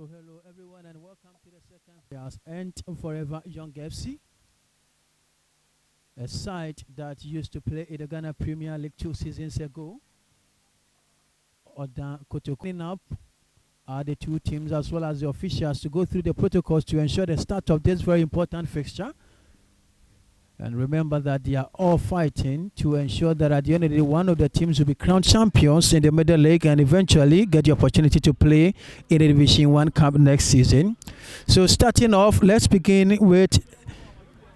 So hello everyone and welcome to the second Royals and Forever Young FC, a side that used to play in the Ghana Premier League 2 seasons ago. Kotoku clean up the two teams as well as the officials to go through the protocols to ensure the start of this very important fixture. And remember that they are all fighting to ensure that at the end of the day, one of the teams will be crowned champions in the Middle League and eventually get the opportunity to play in the Division 1 Cup next season. So starting off, let's begin with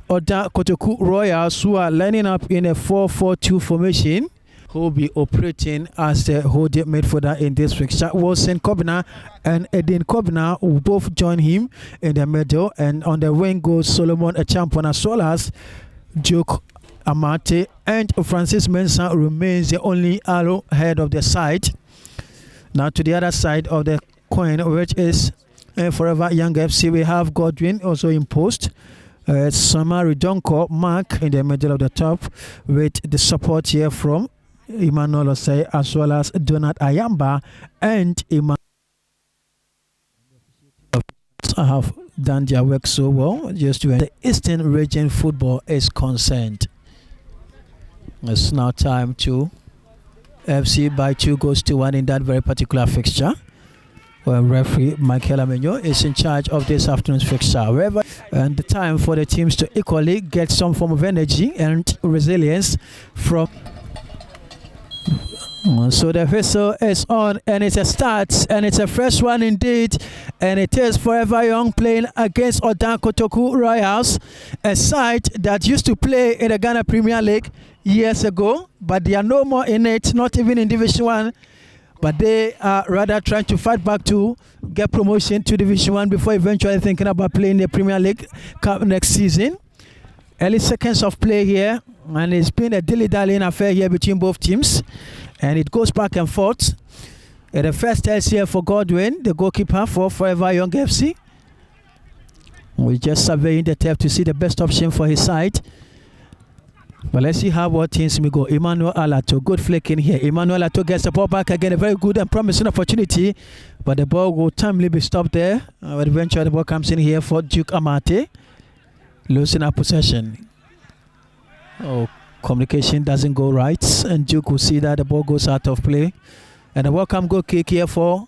Kotoku Royals, who are lining up in a 4-4-2 formation, who will be operating as the holding midfielder in this fixture. Wilson Kobna and Edin Kobna will both join him in the middle, and on the wing goes Solomon Echampon as well as Duke Amate, and Francis Mensah remains the only arrowhead of the side. Now to the other side of the coin, which is Forever Young FC, we have Godwin also in post. Samari Donko, Mark in the middle of the top, with the support here from Emmanuel Osei as well as Donald Ayamba and Emmanuel. Have done their work so well just to the Eastern region football is concerned. It's now time to FC by 2-1 in that very particular fixture. Well, referee Michael Amenyo is in charge of this afternoon's fixture. However, and the time for the teams to equally get some form of energy and resilience from. So the whistle is on and it's a start and it's a fresh one indeed, and it is Forever Young playing against Kotoku Royals, a side that used to play in the Ghana Premier League years ago, but they are no more in it, not even in Division 1, but they are rather trying to fight back to get promotion to Division 1 before eventually thinking about playing the Premier League Cup next season. Early seconds of play here, and it's been a dilly-dallying affair here between both teams, and it goes back and forth. The first test here for Godwin, the goalkeeper for Forever Young FC. We're just surveying the tape to see the best option for his side. But let's see how what things may go. Emmanuel Alato, good flick in here. Emmanuel Alato gets the ball back again, a very good and promising opportunity, but the ball will timely be stopped there. But eventually the ball comes in here for Duke Amate, losing our possession. Oh, communication doesn't go right, and Duke will see that the ball goes out of play. And a welcome goal kick here for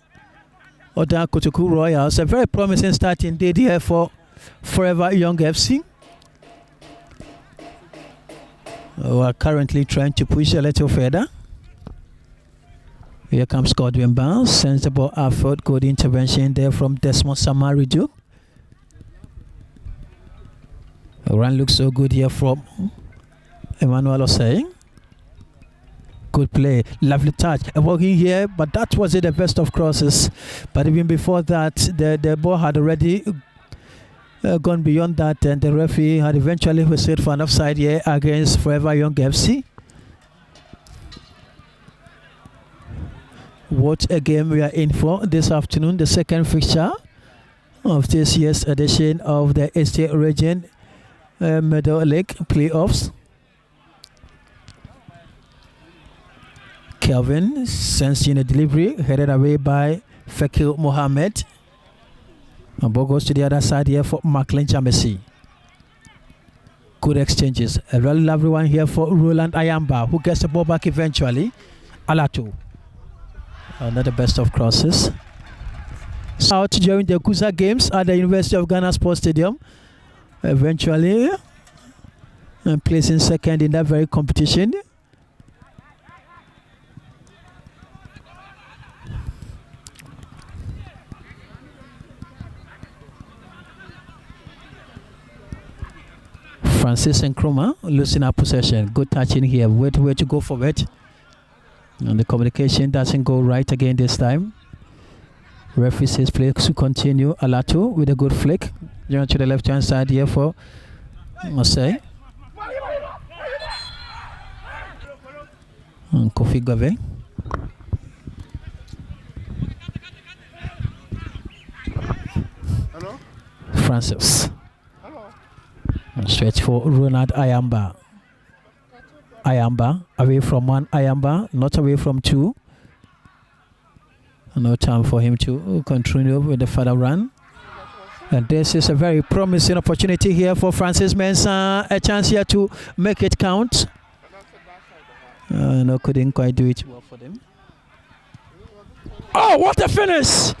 Kotoku Royals. A very promising start indeed here for Forever Young FC. We are currently trying to push a little further. Here comes Godwin Bounce, sends the ball outward. Good intervention there from Desmond Samaridu. The run looks so good here from Emmanuel Osei. Good play, lovely touch. And working here, but that wasn't the best of crosses. But even before that, the ball had already gone beyond that, and the referee had eventually whistled for an offside here against Forever Young FC. What a game we are in for this afternoon, the second fixture of this year's edition of the Eastern Region Middle League playoffs. Kelvin sends in a delivery, headed away by Fekil Mohammed. And ball goes to the other side here for Macklin Chamesi. Good exchanges. A very lovely one here for Roland Ayamba, who gets the ball back eventually. Alato. Not the best of crosses. Out during the Kusa games at the University of Ghana Sports Stadium. Eventually placing second in that very competition. Francis Nkrumah losing our possession. Good touch in here. Where to go for it. And the communication doesn't go right again this time. Referee says play to continue. Alato with a good flick. Down to the left hand side here for Osei. And Kofi Gave. Hello? Francis. Stretch for Ronald Ayamba. Ayamba away from one. Ayamba not away from two. No time for him to continue with the further run. And this is a very promising opportunity here for Francis Mensah. A chance here to make it count. No, couldn't quite do it well for them. Oh, what a finish!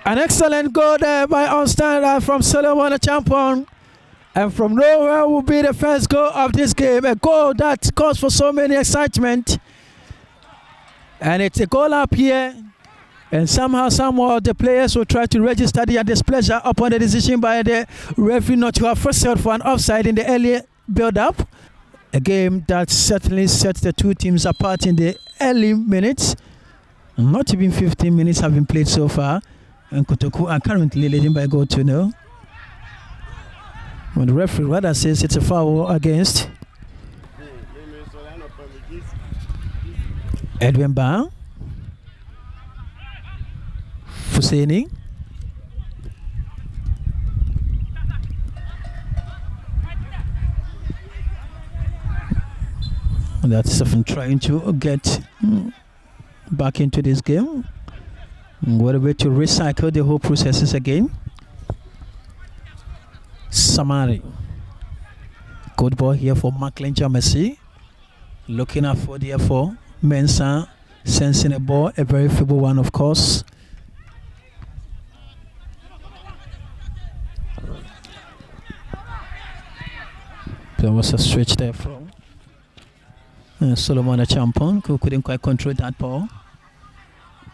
An excellent goal there by Onstanda from Solomon Champon. And from nowhere will be the first goal of this game. A goal that calls for so many excitement. And it's a goal up here. And somehow, somewhere, the players will try to register their displeasure upon the decision by the referee not to have whistled for an offside in the early build-up. A game that certainly set the two teams apart in the early minutes. Not even 15 minutes have been played so far. And Kotoku are currently leading by goal 2-0. When the referee rather says it's a foul against Edwin Ba. Fuseni. That's often trying to get back into this game. What a way to recycle the whole processes again. Samari. Good ball here for Macklin Jamesi. Looking up for the for Mensah. Sensing a ball, a very feeble one, of course. There was a switch there from Solomon Champon, who couldn't quite control that ball.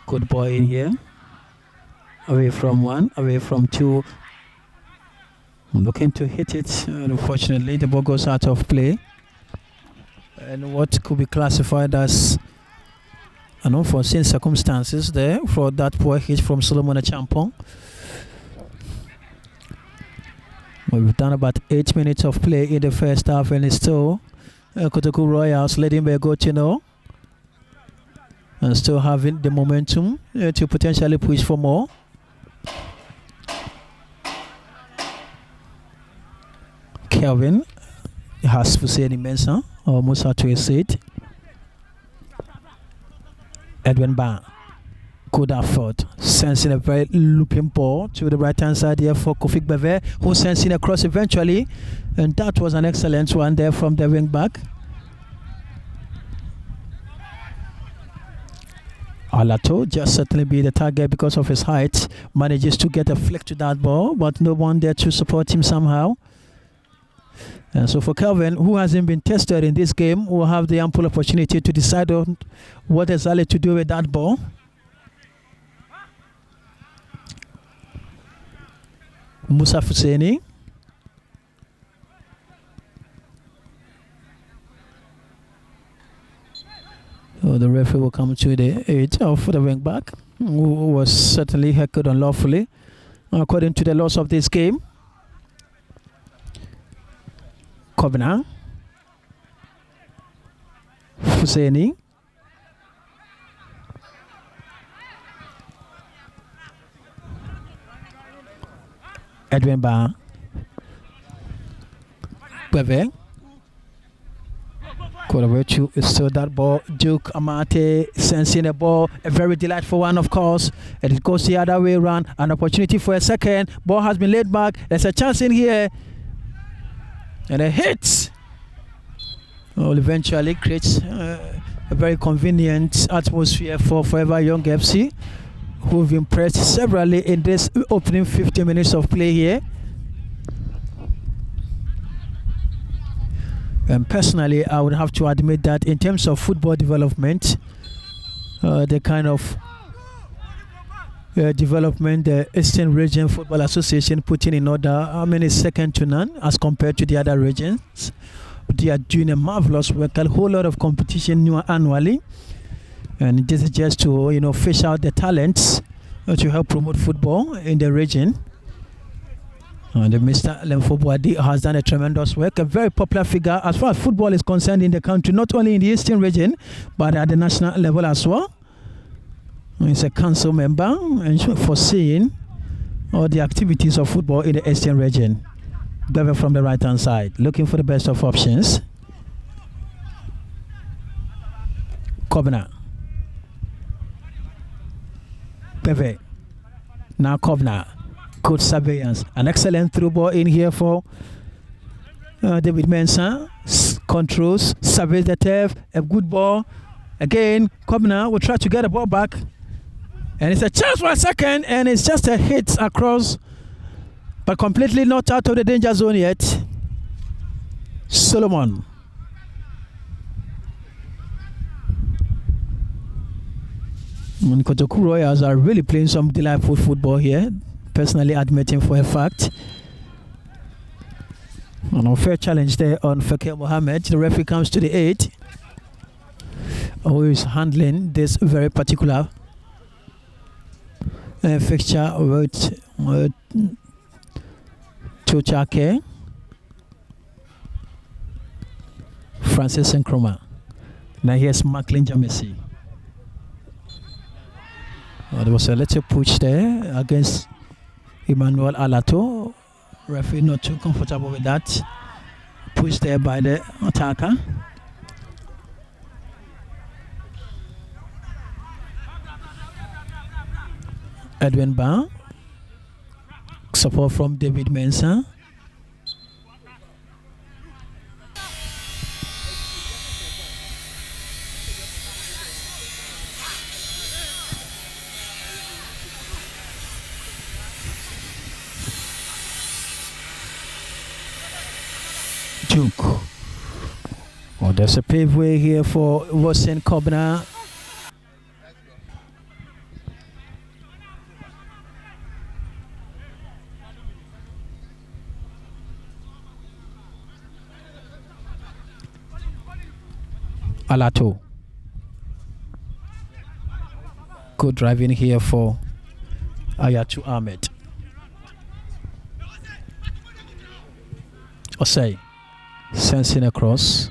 Good ball in here. Away from one, away from two. Looking to hit it. Unfortunately, the ball goes out of play. And what could be classified as an unforeseen circumstances there for that poor hit from Solomon Champon. We've done about 8 minutes of play in the first half, and it's still Kotoku Royals leading by a goal to 0. And still having the momentum to potentially push for more. Kelvin has Fuseni Mensah almost out to a seat. Edwin Ba could afford sensing a very looping ball to the right hand side here for Kofi Beve, who sensing a cross eventually, and that was an excellent one there from the wing back. Alato just certainly be the target because of his height, manages to get a flick to that ball, but no one there to support him somehow. And so for Kelvin, who hasn't been tested in this game, will have the ample opportunity to decide on what exactly to do with that ball. Musa Fuseni. So the referee will come to the aid of the wing back, who was certainly heckled unlawfully, according to the laws of this game. Kobna. Fuseni. Edwin Ba. Beve. Kotoku is still that ball. Duke Amate sensing the ball. A very delightful one, of course. And it goes the other way around. An opportunity for a second. Ball has been laid back. There's a chance in here. And a hit will eventually create a very convenient atmosphere for Forever Young FC, who've impressed severally in this opening 50 minutes of play here. And personally, I would have to admit that in terms of football development, the kind of development the Eastern Region Football Association putting in order, is second to none as compared to the other regions. They are doing a marvelous work, a whole lot of competition annually, and this is just to fish out the talents to help promote football in the region. And Mr. Lemfobwadi has done a tremendous work, a very popular figure as far as football is concerned in the country, not only in the Eastern region but at the national level as well. He's a council member and foreseeing all the activities of football in the Eastern region. Bever from the right hand side, looking for the best of options. Kobna. Beve. Now Kovna. Good surveillance. An excellent through ball in here for David Mensah. Controls, surveys the turf. A good ball. Again, Kovna will try to get the ball back. And it's a chance for a second, and it's just a hit across, but completely not out of the danger zone yet. Solomon. Kotoku Royals are really playing some delightful football here. Personally admitting for a fact. An unfair challenge there on Fakir Mohammed. The referee comes to the aid. Who is handling this very particular fixture with Chochake, Francis Nkrumah. Now here's Macklin Jamesi. There was a little push there against Emmanuel Alato. Referee not too comfortable with that. Push there by the attacker. Edwin Barr. Support from David Mensah. Duke. Oh, there's a paved way here for Vosen Kobna. Alato. Good driving here for Ayatu Ahmed. Osei. Sensing across.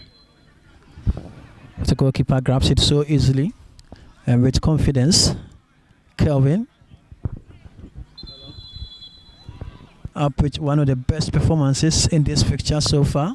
The goalkeeper grabs it so easily and with confidence. Kelvin up with one of the best performances in this fixture so far.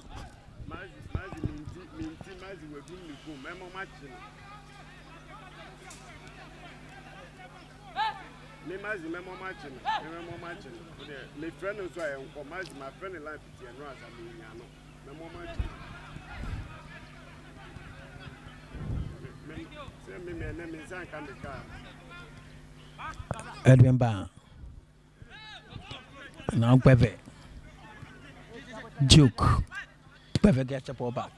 Edwin Barr. Now Beve. Duke. Beve gets the ball back.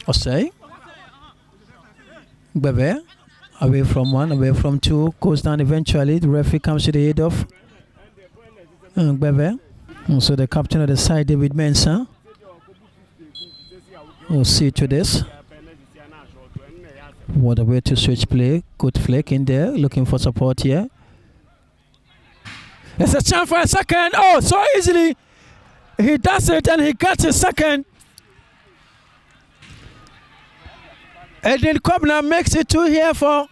Osei. Beve. Away from one, away from two. Goes down eventually. The referee comes to the aid of Beve. So the captain of the side, David Mensah, will see to this. What a way to switch play. Good flick in there. Looking for support here. It's a chance for a second. Oh, so easily. He does it and he gets a second. Edin Kobna makes it 2 here for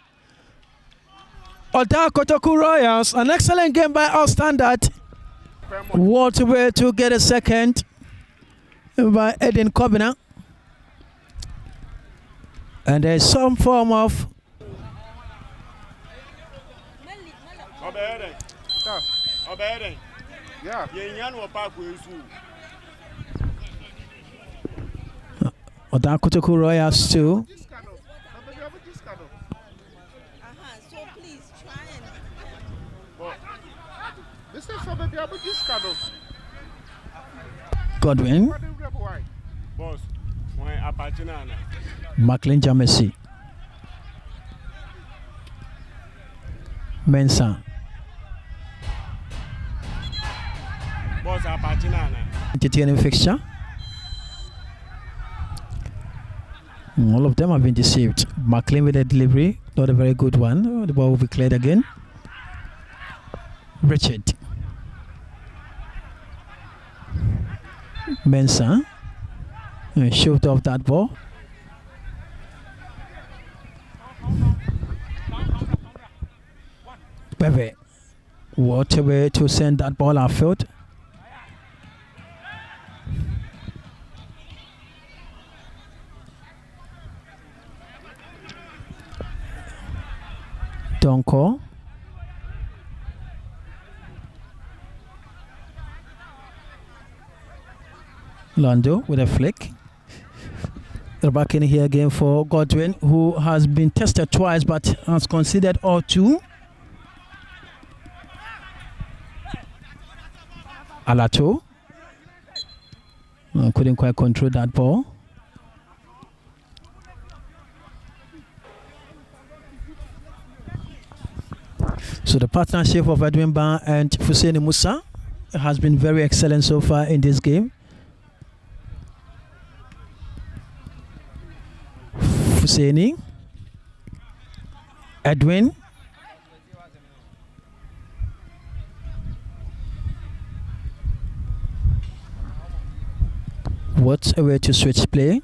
Kotoku Royals. An excellent game by our standard. What a way to get a second by Edin Kobna. And there's some form of Kotoku Royals too. So please try and Godwin. Macklin Jamesi. Mensah. Entertaining fixture. All of them have been deceived. Macklin with a delivery, not a very good one. The ball will be cleared again. Richard. Mensah. Shoved off that ball. Beve. What a way to send that ball outfield. Donko. Lando with a flick. They're back in here again for Godwin, who has been tested twice but has conceded all two. Alato couldn't quite control that ball. So the partnership of Edwin Ban and Fuseni Musa has been very excellent so far in this game. Fuseni, Edwin, what a way to switch play.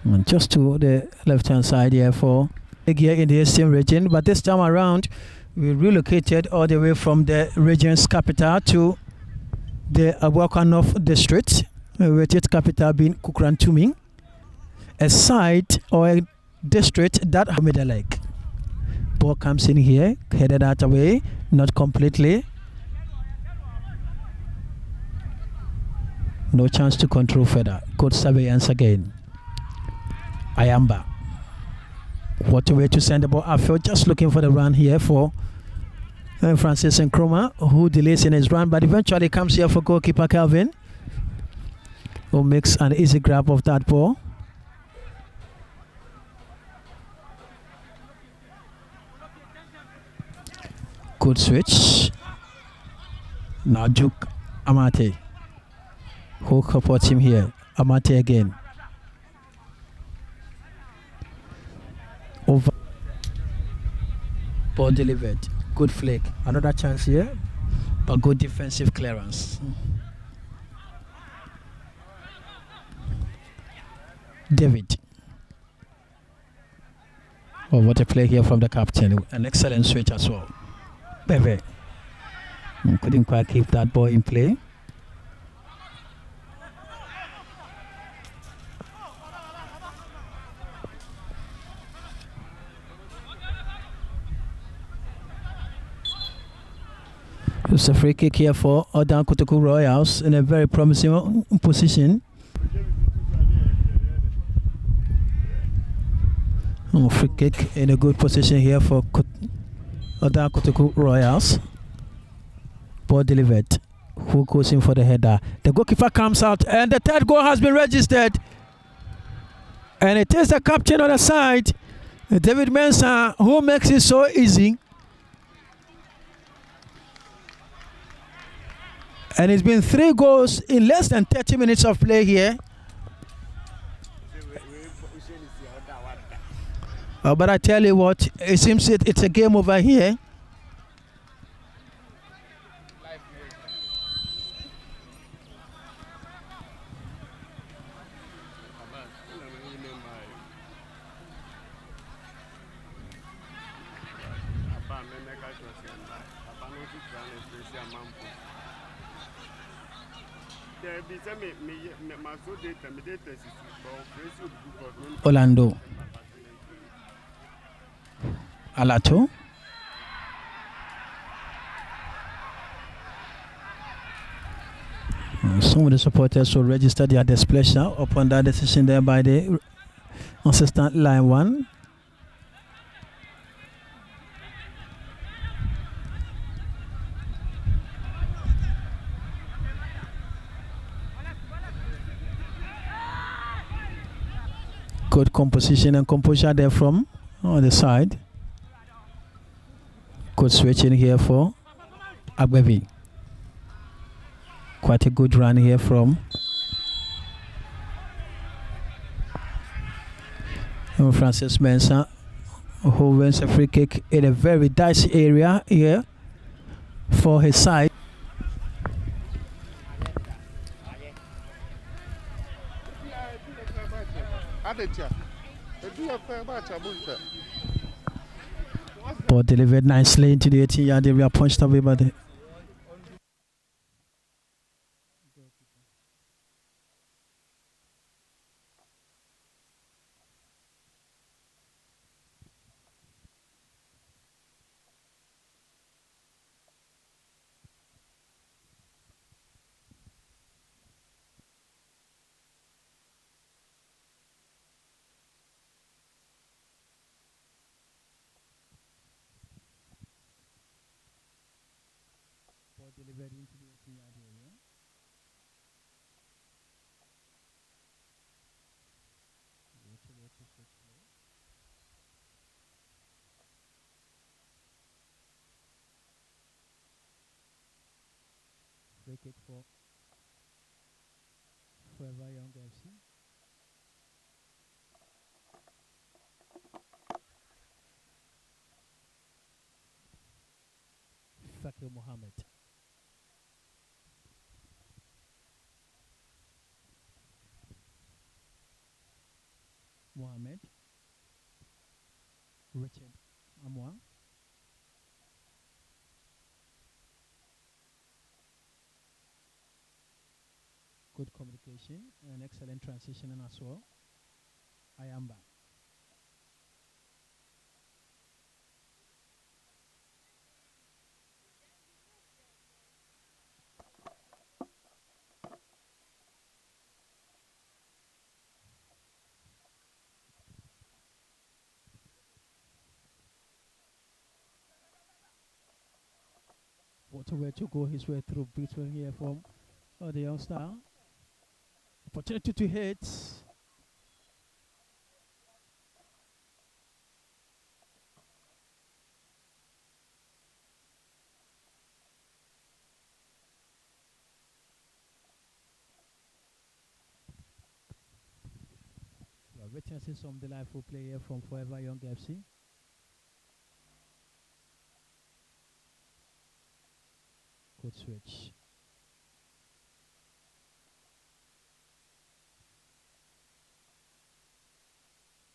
And just to the left hand side here for here in the Eastern region, but this time around we relocated all the way from the region's capital to the Abuaka North district, with its capital being Kukurantuming, a site or a district that made a like. Ball comes in here, headed out away, not completely. No chance to control further. Good surveillance again. Ayamba. What a way to send the ball outfield. Just looking for the run here for Francis Nkrumah, who delays in his run, but eventually comes here for goalkeeper Calvin, who makes an easy grab of that ball. Good switch. Now Duke Amate, who supports him here. Amate again. Over. Ball delivered. Good flick. Another chance here, but good defensive clearance. David. Oh, what a play here from the captain. An excellent switch as well. Bebe. Couldn't quite keep that ball in play. It's a free kick here for Kotoku Royals in a very promising position. Free kick in a good position here for Kotoku Royals. Ball delivered. Who goes in for the header? The goalkeeper comes out and the third goal has been registered. And it is the captain on the side, David Mensah, who makes it so easy. And it's been 3 goals in less than 30 minutes of play here. But I tell you what, it seems it's a game over here. Orlando. Alato. Some of the supporters will register their displeasure upon that decision there by the assistant line 1. Good composition and composure there from on the side. Good switch in here for Agbevi. Quite a good run here from Francis Mensah, who wins a free kick in a very dicey area here for his side. Ball delivered nicely into the 18-yard area, punched away by the delivered into the 18-yard area. Way to switch play. Free kick for Forever Young FC. Fakir Mohammed. Richard Amwa. Good communication and excellent transitioning as well. Ayamba. What a way to go his way through between here from the young star. Opportunity to hit. We are witnessing some delightful play here from Forever Young FC. Good switch.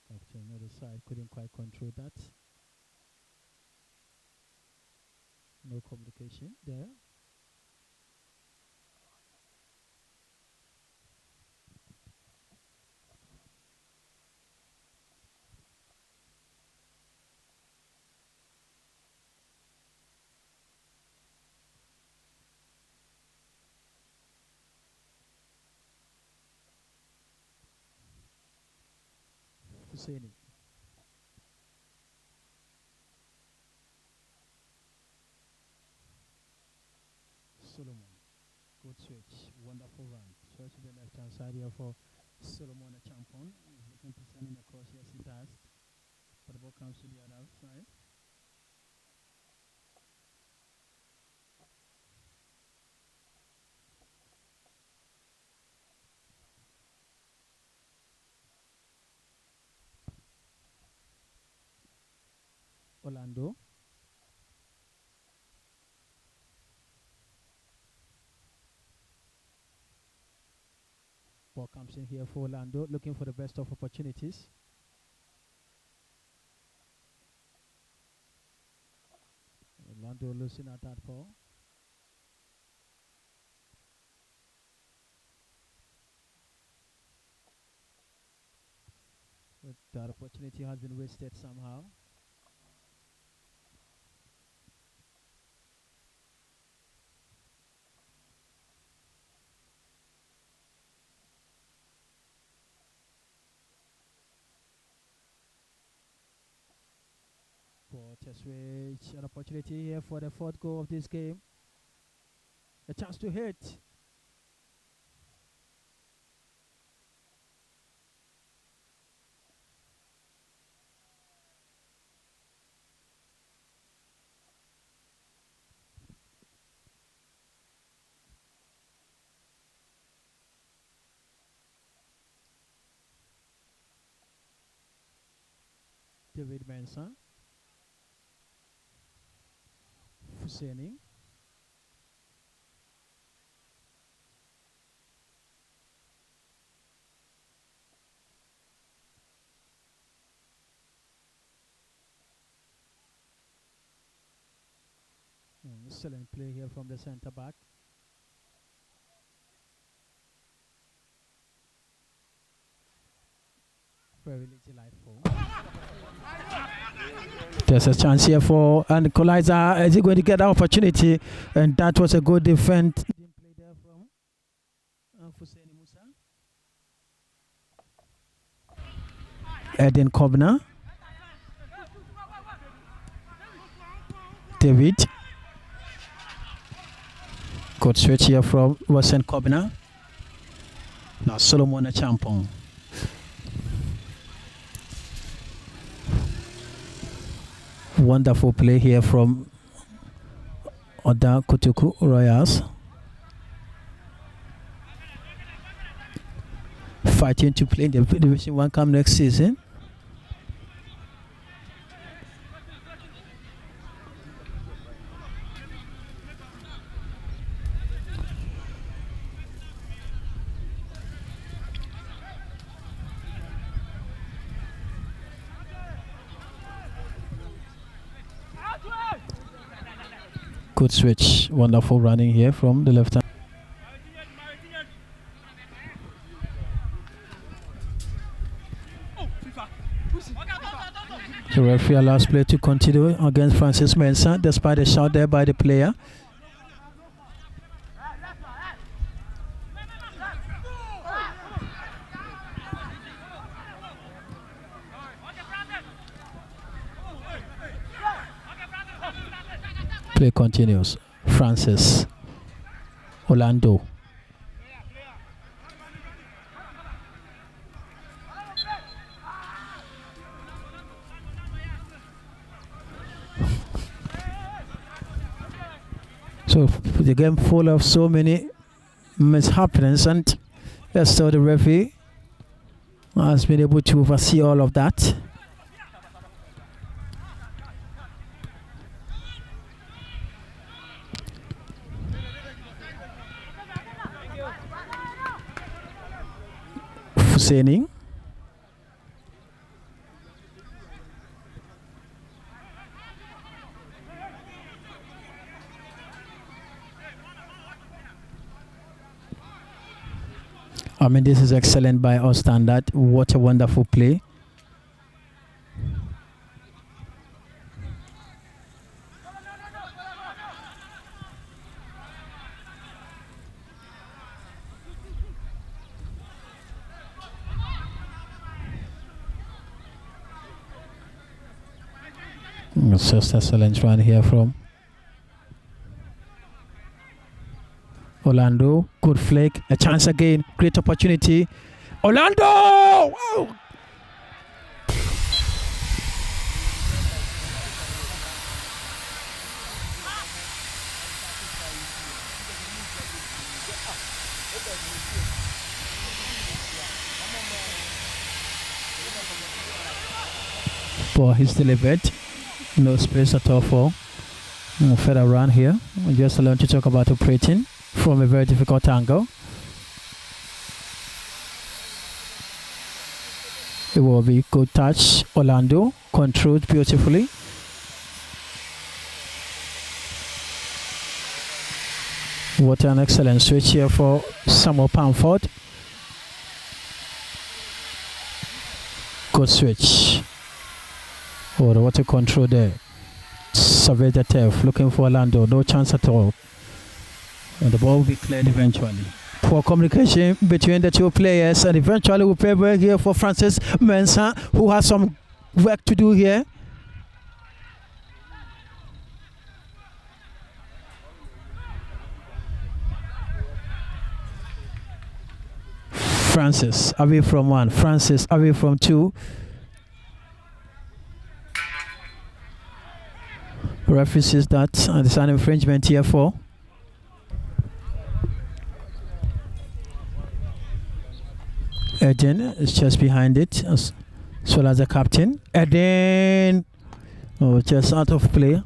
Captain on the side couldn't quite control that. No communication there. Husseini. Solomon. Good switch. Wonderful run. So to the left hand side here for Solomon, a champion. He's looking to send in across. Yes, he does. But the ball comes to the other side. Orlando. Ball comes in here for Orlando, looking for the best of opportunities. Orlando losing at that ball. But that opportunity has been wasted somehow. Test switch, an opportunity here for the fourth goal of this game. A chance to hit. David Mensah. Husseini. Excellent play here from the centre back. Very delightful. There's a chance here for and Collizer. Is he going to get that opportunity? And that was a good defense. Play there from Husseini Musa. Eden Kobna. David. Good switch here from Western Kobina. Now Solomon Champong. Wonderful play here from Oda Kotoku Royals. Fighting to play in the Division 1 come next season. Good switch, wonderful running here from the left hand. The referee allows play to continue against Francis Mensah despite a shot there by the player. Play continues. Francis. Orlando. So the game full of so many mishaps, and still the referee has been able to oversee all of that. Husseini. I mean, this is excellent by our standard. What a wonderful play. It's just excellent run here from Orlando. Good flick. A chance again. Great opportunity. Orlando! Wow! Ball is delivered. No space at all for further run here. We just learned to talk about operating from a very difficult angle. It will be good touch. Orlando controlled beautifully. What an excellent switch here for Samuel Pamford. Good switch. Oh, what a control there. Survey the turf, looking for Orlando. No chance at all. And the ball will be cleared eventually. Poor communication between the two players, and eventually we play back here for Francis Mensah, who has some work to do here. Francis away from one. Francis away from two. Referee says that there's an infringement here for Eden is just behind it, as well as the captain. Eden, just out of play.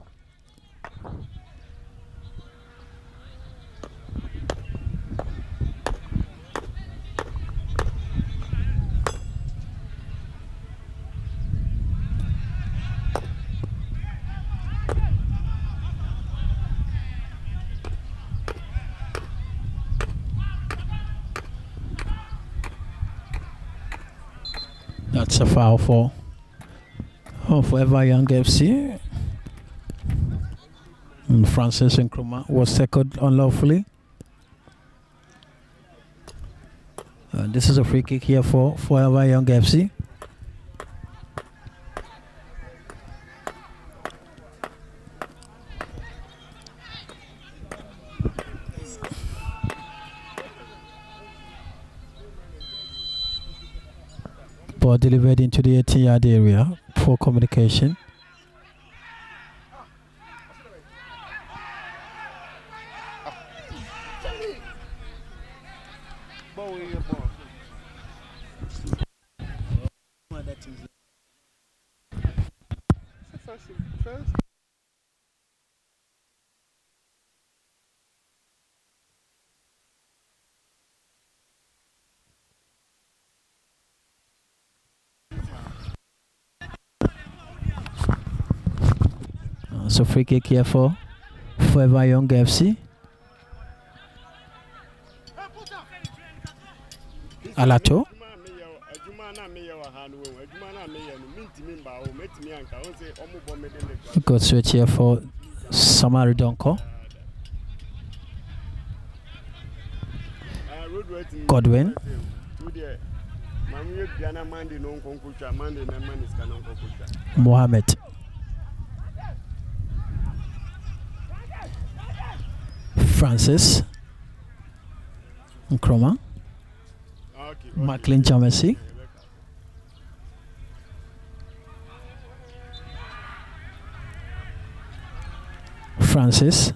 That's a foul for Forever Young FC. And Francis Nkrumah was tackled unlawfully. This is a free kick here for Forever Young FC. Ball delivered into the 18-yard area. Poor communication. So free kick here for Forever Young FC. Alato. Good switch here for Samari Donko. Godwin. Mohammed. Francis. Nkrumah. Macklin Jamesi. Francis.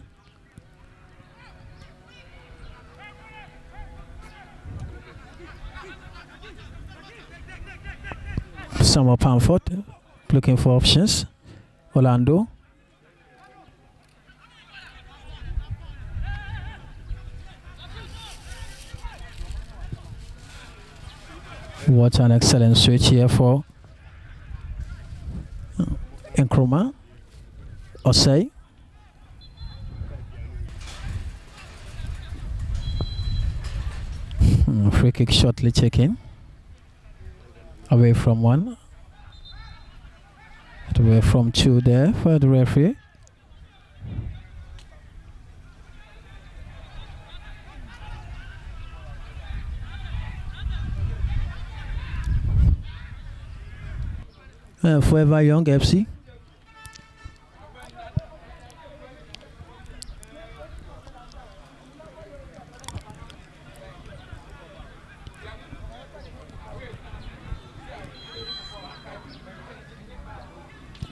Samuel Pamford looking for options. Orlando. What an excellent switch here for Nkrumah. Osei. Free kick shortly taken. Away from one. Away from two there for the referee. Forever Young FC.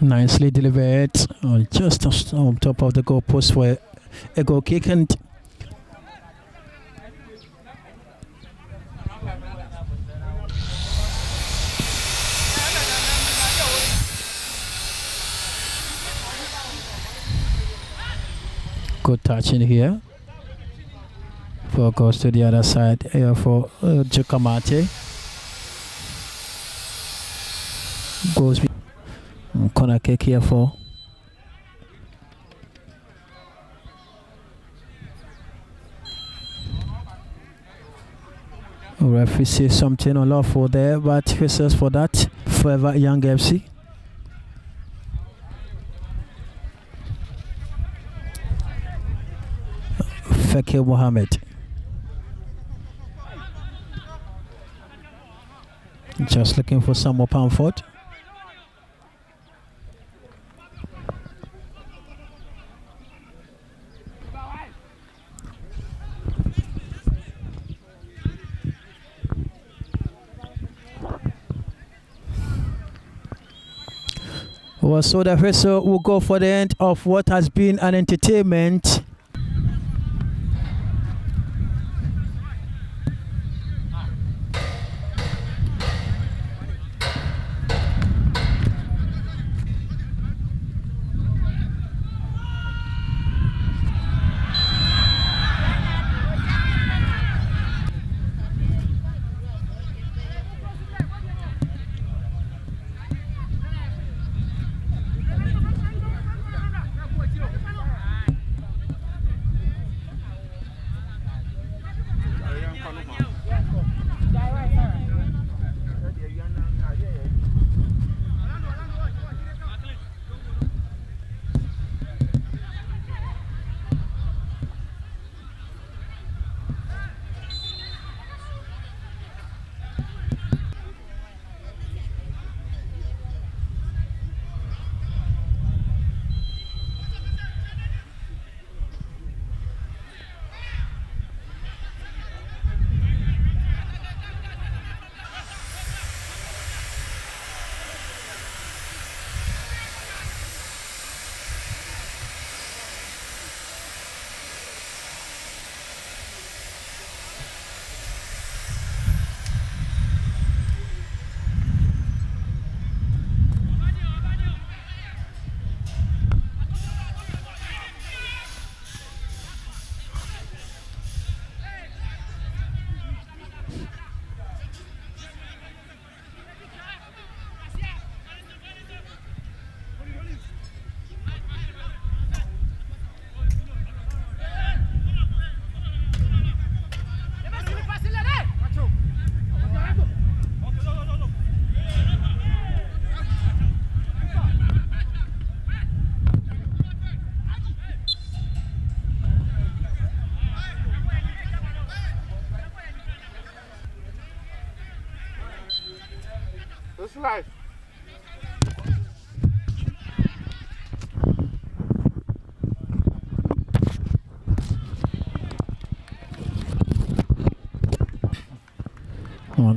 Nicely delivered, just on top of the goalpost for a goal kick, and good touch in here. Ball goes to the other side here for Jakamate. Goes corner kick here for referee says something unlawful there, but whistles for that. Forever Young FC. Fakir Mohammed. Just looking for some more Pamford. Well, so the whistle will go for the end of what has been an entertainment.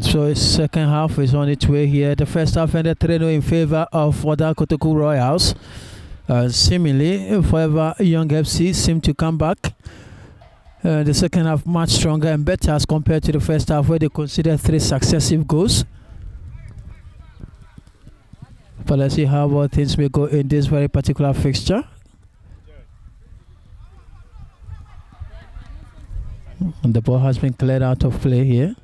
So his second half is on its way here. The first half ended 3-0 in favor of Kotoku Royals. Seemingly, Forever Young FC seem to come back. The second half much stronger and better as compared to the first half, where they considered 3 successive goals. But let's see how well things may go in this very particular fixture. And the ball has been cleared out of play here.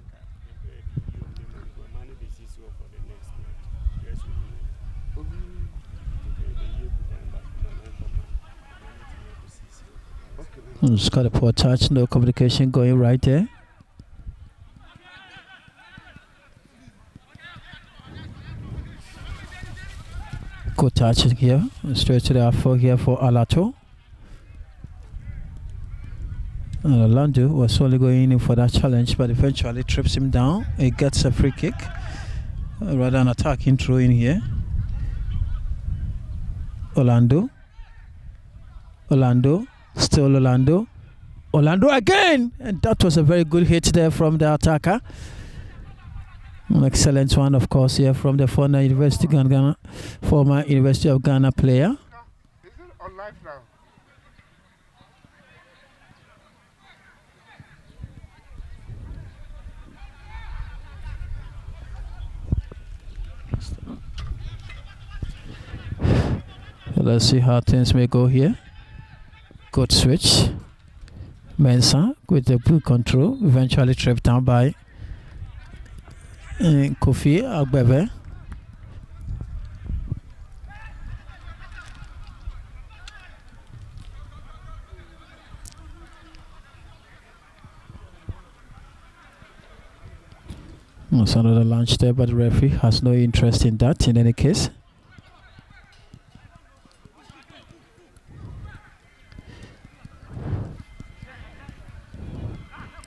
It's got a poor touch, no communication going right there. Good touch here, straight to the outfield here for Alato. And Orlando was only going in for that challenge, but eventually trips him down. He gets a free kick, rather an attacking throw in here. Orlando, still Orlando again, and that was a very good hit there from the attacker. An excellent one, of course, here from the former University of Ghana player. Is it on live now? Let's see how things may go here. Good switch. Mensah with the good control, eventually tripped down by Kofi Agbebe. That's another launch there, but the referee has no interest in that in any case.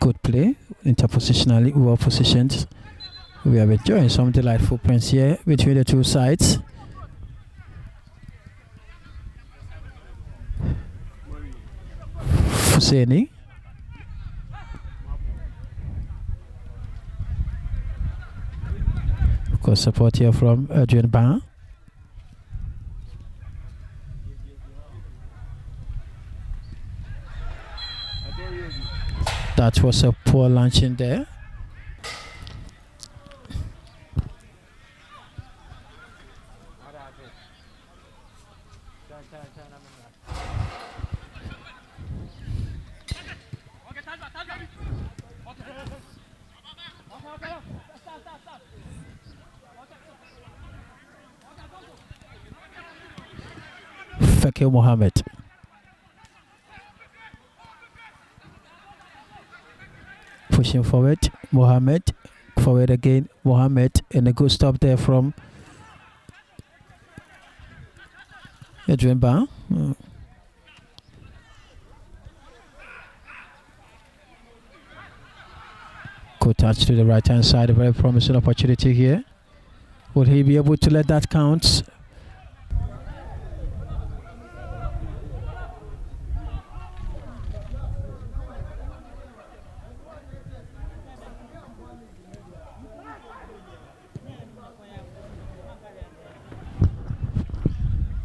Good play, interpositionally well positioned. We are enjoying some delightful prints here between the two sides. Fuseni. Of course, support here from Adrian Ban. That was a poor launch in there. Fakir Mohammed. Pushing forward, Mohammed. Forward again, Mohammed. And a good stop there from Adrian Ba. Good touch to the right hand side. A very promising opportunity here. Will he be able to let that count?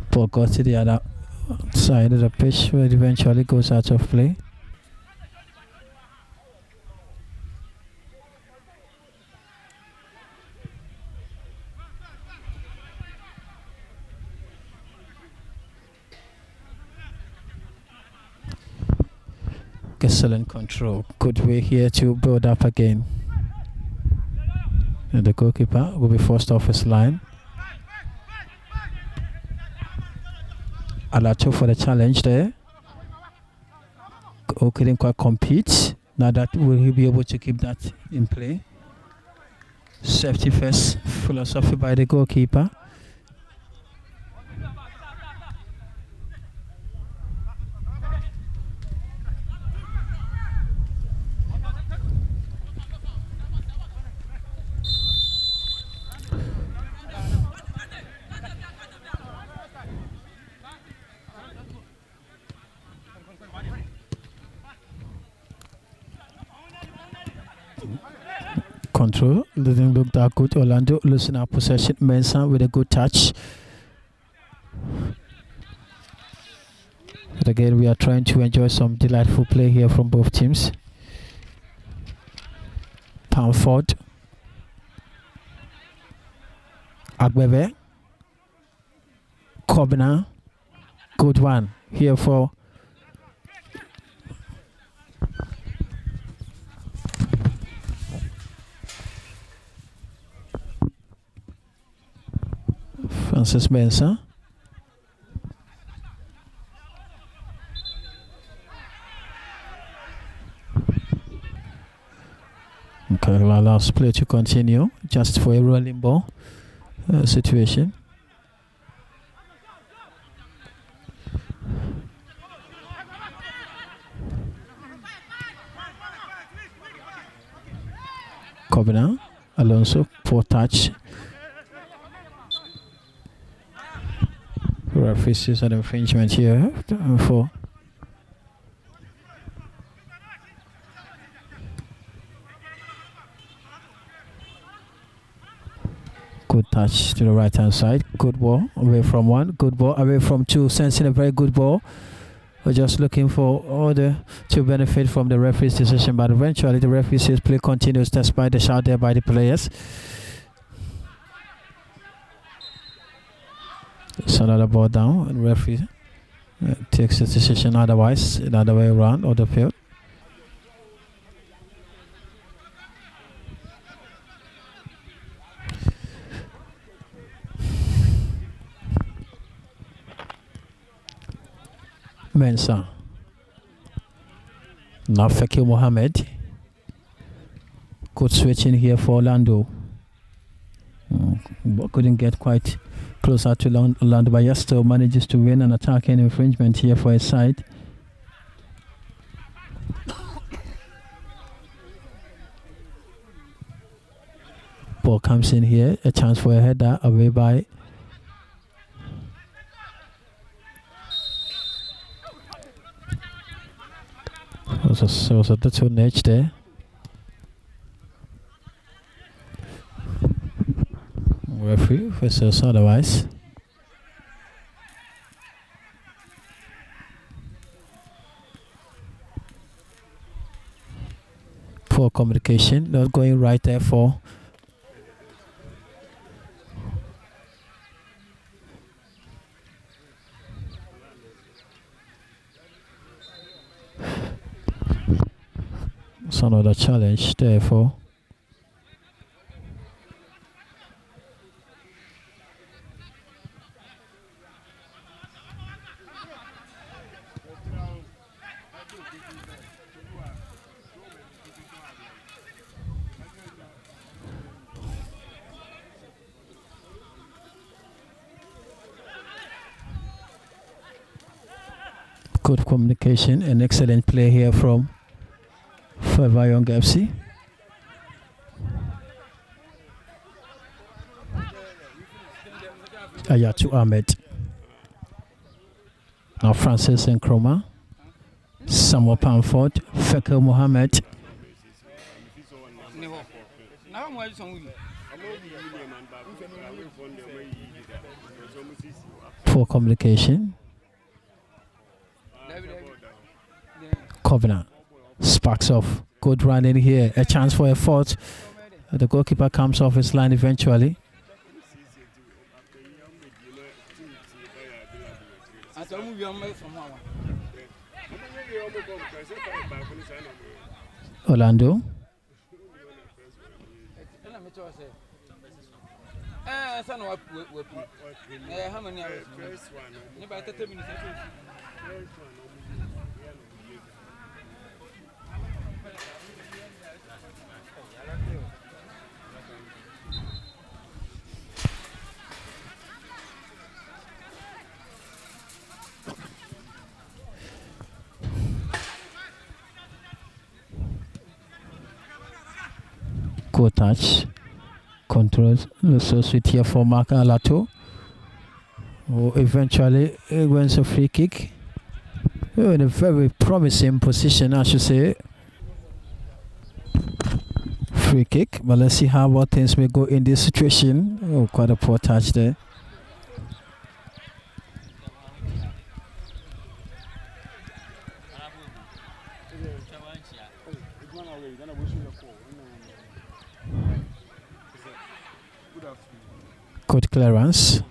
Ball goes to the other side of the pitch, where it eventually goes out of play. Excellent control. Good way here to build up again. And the goalkeeper will be forced off his line. Alato for the challenge there. Couldn't quite compete. Now that will he be able to keep that in play? Safety first philosophy by the goalkeeper. Control didn't look that good. Orlando losing our possession. Mensah with a good touch. But again, we are trying to enjoy some delightful play here from both teams. Pamford. Agbebe. Kobina. Good one here for Francis Mensah. Okay, last play to continue just for a rolling ball situation. Kobina. Alonso, poor touch. Referee sees an infringement here for good touch to the right hand side. Good ball away from one. Good ball away from two. Sensing a very good ball. We're just looking for order to benefit from the referee's decision, but eventually the referee says play continues despite the shout there by the players. It's another ball down, and referee takes the decision otherwise, another way around or the field. Mensah. Now Fekir Mohammed. Good switching here for Orlando. But couldn't get quite closer to Orlando, but just still manages to win an attacking infringement here for his side. Ball comes in here, a chance for a header away by was a little edge there. Referee versus otherwise. Poor communication, not going right there for it's another challenge therefore. Good communication and excellent play here from Forever Young FC. Ayatu Ahmed. Now Francis Nkrumah. Samuel Pamford. Fekir Mohammed. Poor communication. Covenant sparks off. Good run in here. A chance for a fault. The goalkeeper comes off his line eventually. Orlando. Good touch. Controls. So sweet here for Mark Alato. Oh, eventually it wins a free kick. Oh, in a very promising position, I should say. Free kick, but let's see how things may go in this situation. Oh, quite a poor touch there. Good clearance.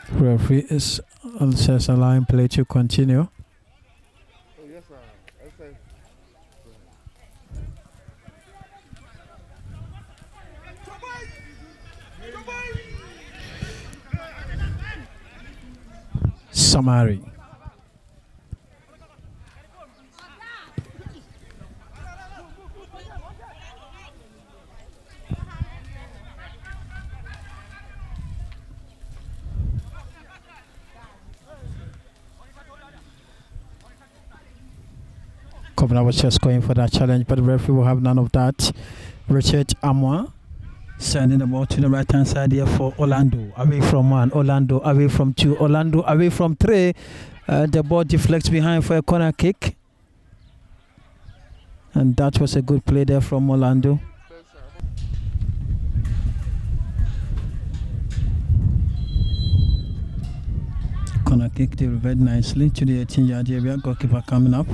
Referee is says allowing play to continue. Yes, sir. Yes, sir. Samari. Kovna was just going for that challenge, but the referee will have none of that. Richard Amwa sending the ball to the right hand side here for Orlando. Away from one, Orlando away from two, Orlando away from three. The ball deflects behind for a corner kick. And that was a good play there from Orlando. Corner kick delivered nicely to the 18-yard area. Goalkeeper coming up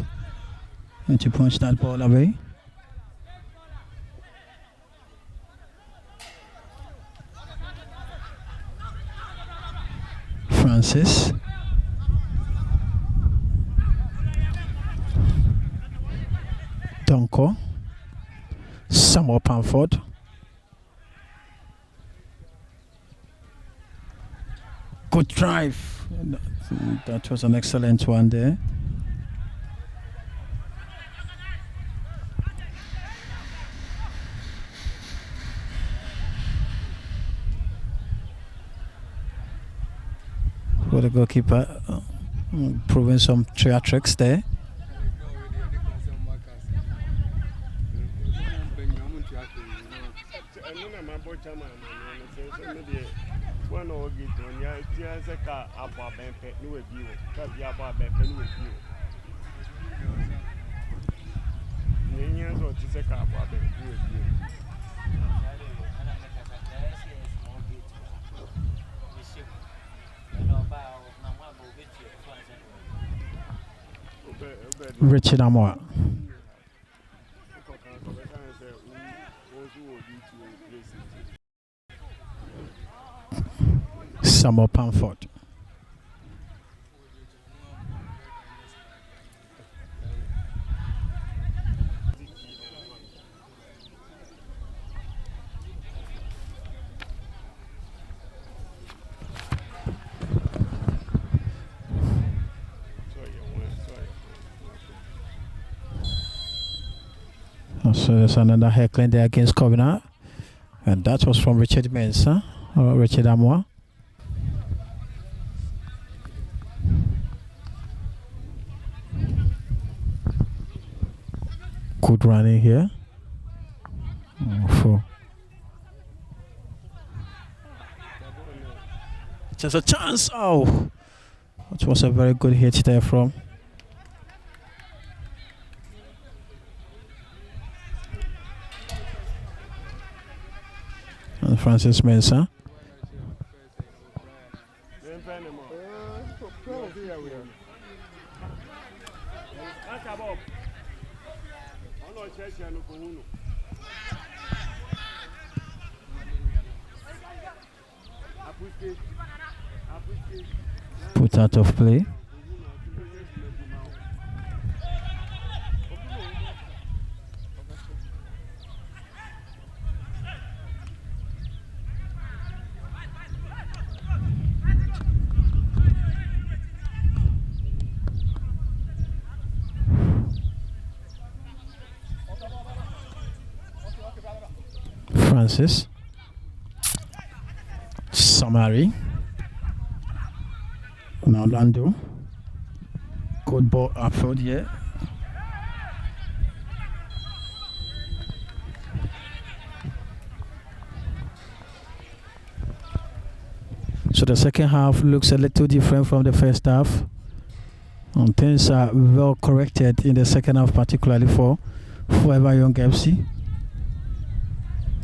and to punch that ball away. Francis. Donko. Samuel Pamford. Good drive. That was an excellent one there. For the goalkeeper, proving some tricks there. Richard Amwa. Samuel Pamford. So there's another heckling there against Kovna. And that was from Richard Mensah, or Richard Amwa. Good running here. Just a chance. Oh, it was a very good hit there from Francis Mensah. Put out of play. Francis Samari. Now Orlando. Good ball upfield here. So the second half looks a little different from the first half. And things are well corrected in the second half, particularly for Forever Young FC.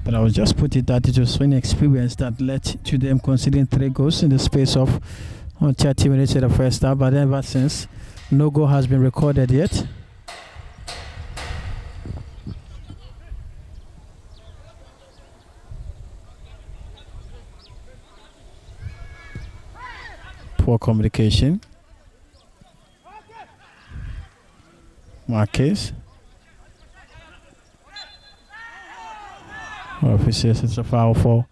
But I will just put it that it was an experience that led to them conceding 3 goals in the space of 30 minutes in the first half. But ever since, no goal has been recorded yet. Poor communication. Marquez. Officials, it's a foul for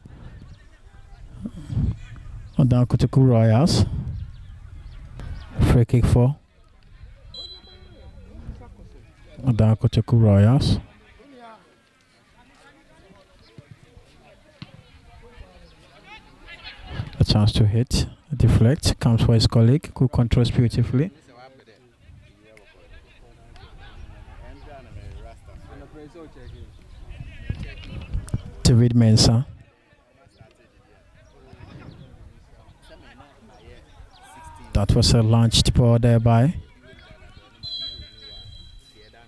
Kotoku Royals. Free kick for Kotoku Royals. A chance to hit, deflect, comes for his colleague who controls beautifully. David Mensah. That was a launched ball there by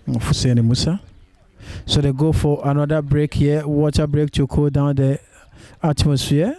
Hussein Musa. So they go for another break here, water break to cool down the atmosphere.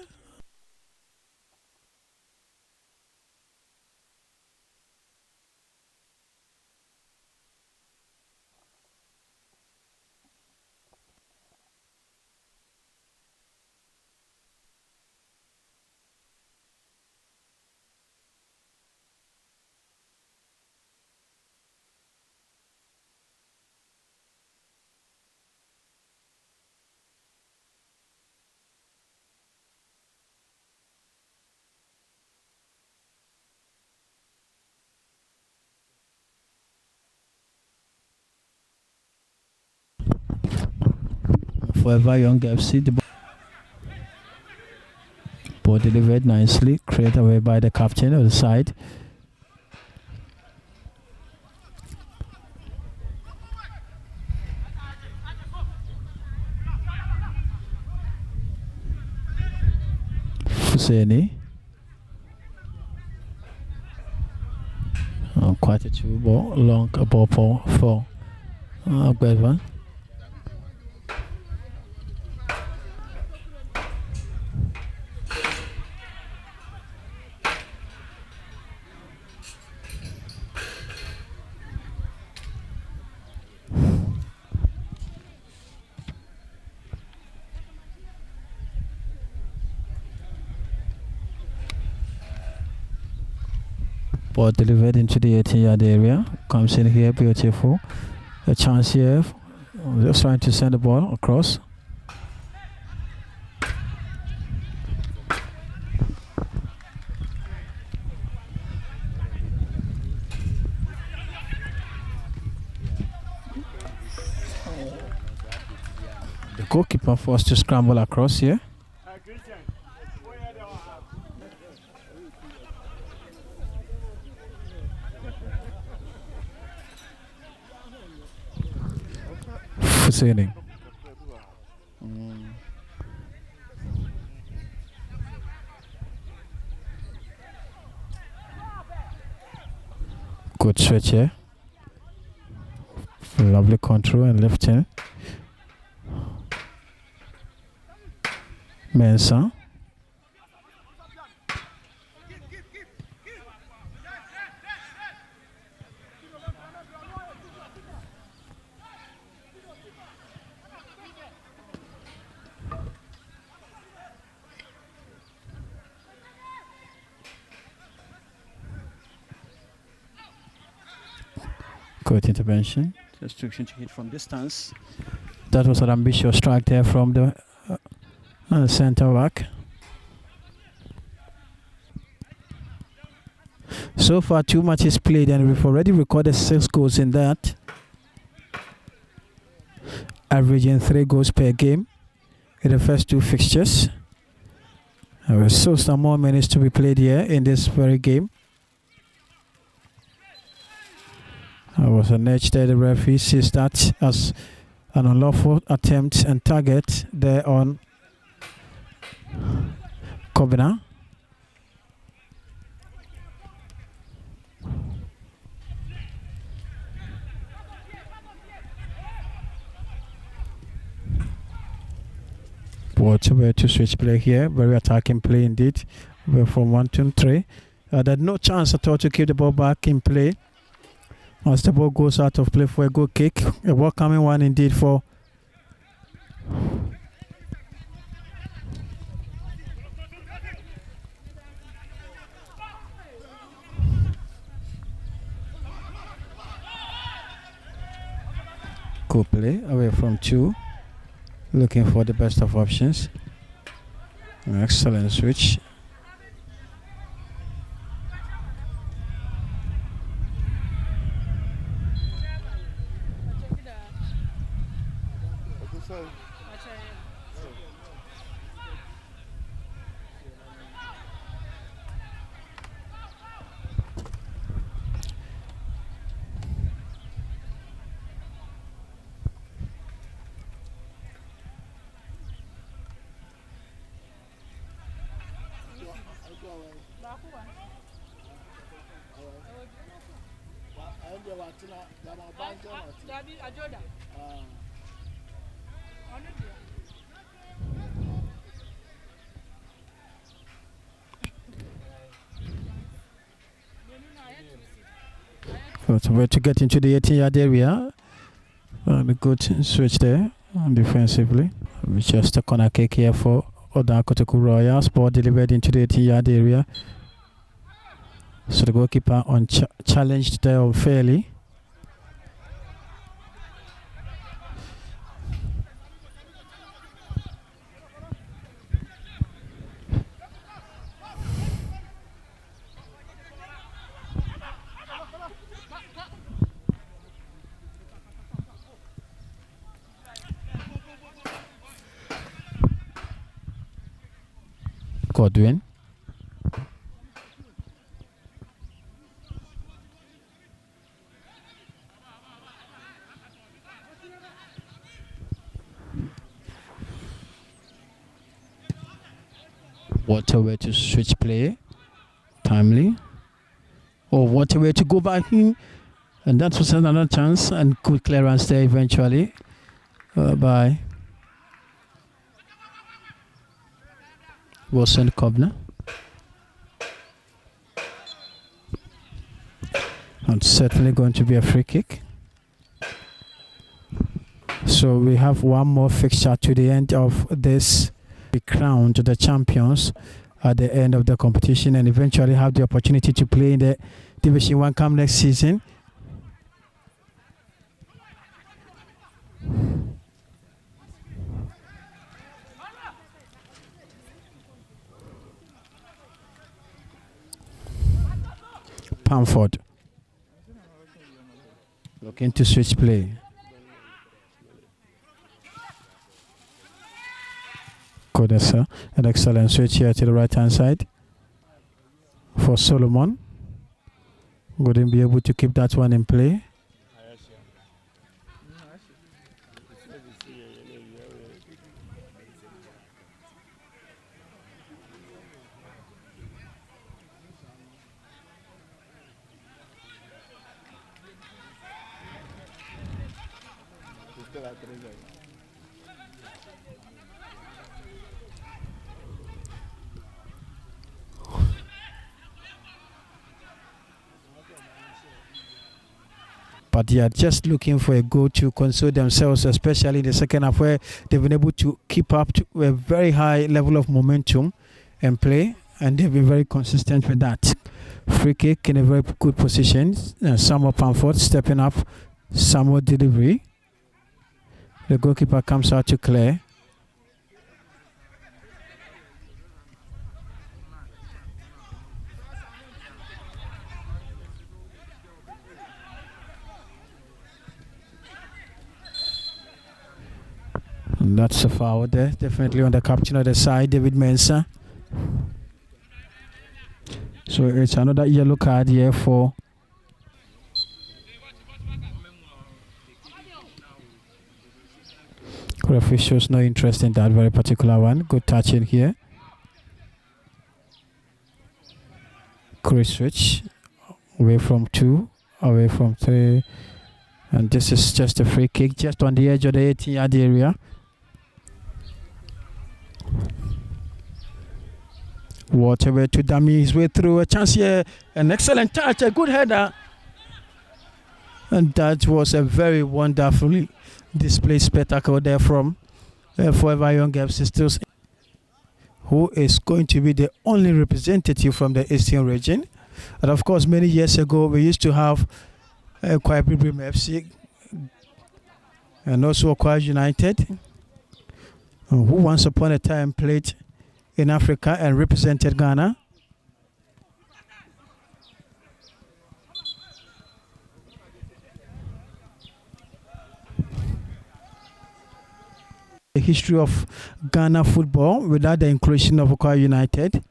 Forever Young FC, the ball delivered nicely, created away by the captain of the side. Husseini. Quite a two ball, long ball for Bedvan. Ball delivered into the 18-yard area. Comes in here, beautiful. A chance here. Just trying to send the ball across. The goalkeeper forced to scramble across here. Husseini. Good switch here. Lovely control and lifting. Mensah. Good intervention. Restriction to hit from distance. That was an ambitious strike there from the center back. So far, 2 matches played, and we've already recorded 6 goals in that, averaging 3 goals per game in the first 2 fixtures. There are still some more minutes to be played here in this very game. There was an edge there. The referee sees that as an unlawful attempt and target there on Kobina. Whatever to switch play here. Very attacking play indeed. We're from 1, 2, 3. There's no chance at all to keep the ball back in play. As the ball goes out of play for a good kick. A welcoming one indeed for good play away from 2. Looking for the best of options. An excellent switch. So we're to get into the 18-yard area. A good switch there defensively. We just a corner kick here for Kotoku Royals. Ball delivered into the 18-yard area. So the goalkeeper challenged there unfairly. Godwin. What a way to switch play. Timely. Oh, what a way to go back in. And that was another chance and good clearance there eventually by Wilson Kobner. And certainly going to be a free kick. So we have one more fixture to the end of this. Be crowned the champions at the end of the competition and eventually have the opportunity to play in the Division 1 come next season. Pamford looking to switch play. Kodessa, an excellent switch here to the right hand side for Solomon. Wouldn't be able to keep that one in play. But they are just looking for a goal to console themselves, especially in the second half where they've been able to keep up to a very high level of momentum and play, and they've been very consistent with that. Free kick in a very good position. Samuel Pamford stepping up. Samuel delivery. The goalkeeper comes out to clear. And that's a foul there, definitely on the captain of the side, David Mensah. So it's another yellow card here for referee shows no interest in that very particular one. Good touch in here. Great switch. Away from 2, away from 3. And this is just a free kick just on the edge of the 18-yard area. What a way to dummy his way through. A chance here, an excellent touch, a good header. And that was a very wonderfully displayed spectacle there from Forever Young FC Stills, who is going to be the only representative from the Eastern region. And of course, many years ago, we used to have Kwabibrim FC and also Kwara United, who once upon a time played in Africa and represented Ghana. The history of Ghana football without the inclusion of Kwara United.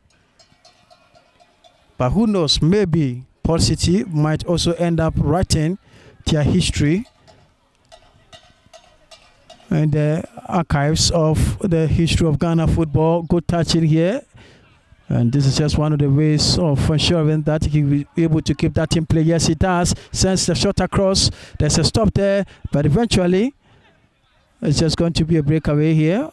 But who knows, maybe Paul City might also end up writing their history in the archives of the history of Ghana football. Good touching here. And this is just one of the ways of ensuring that he will be able to keep that in play. Yes, he does. Sends the shot across. There's a stop there. But eventually, it's just going to be a breakaway here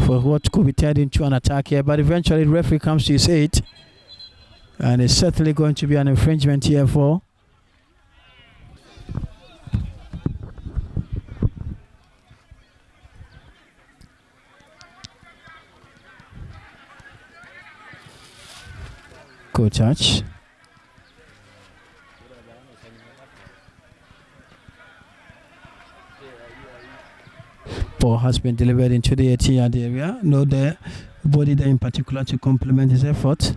for what could be turned into an attack here. But eventually, the referee comes to his aid. And it's certainly going to be an infringement here for good touch. Ball has been delivered into the 18-yard area. No there body there in particular to complement his effort.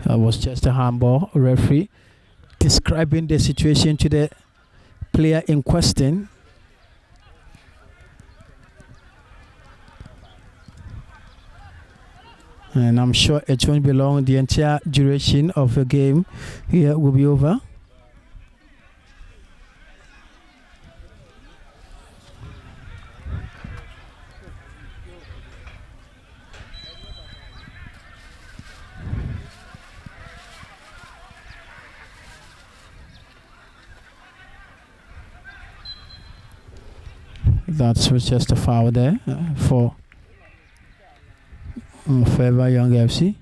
That was just a handball. Referee describing the situation to the player in question. And I'm sure it won't be long. The entire duration of the game here will be over. That was just a foul there for Forever Young FC.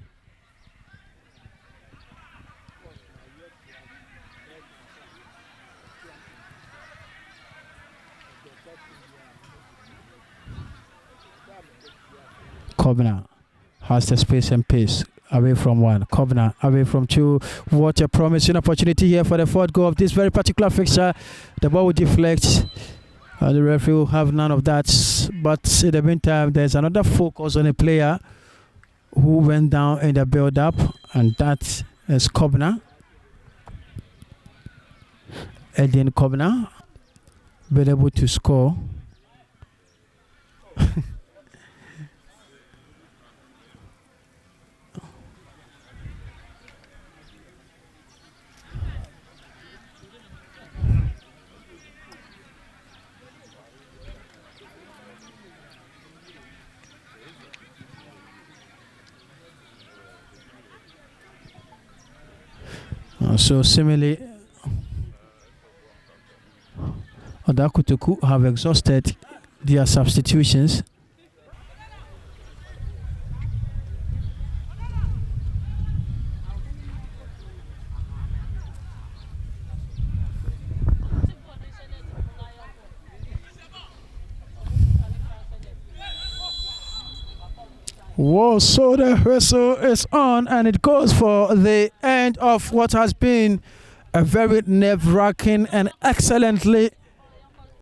Kovna has the space and pace. Away from one, Kovna away from two. What a promising opportunity here for the fourth goal of this very particular fixture. The ball will deflect. The referee will have none of that. But in the meantime, there's another focus on a player who went down in the build-up, and that is Kovna. Edin Kovna been able to score. So similarly, Kotoku have exhausted their substitutions. Whoa, so the whistle is on and it goes for the end of what has been a very nerve-wracking and excellently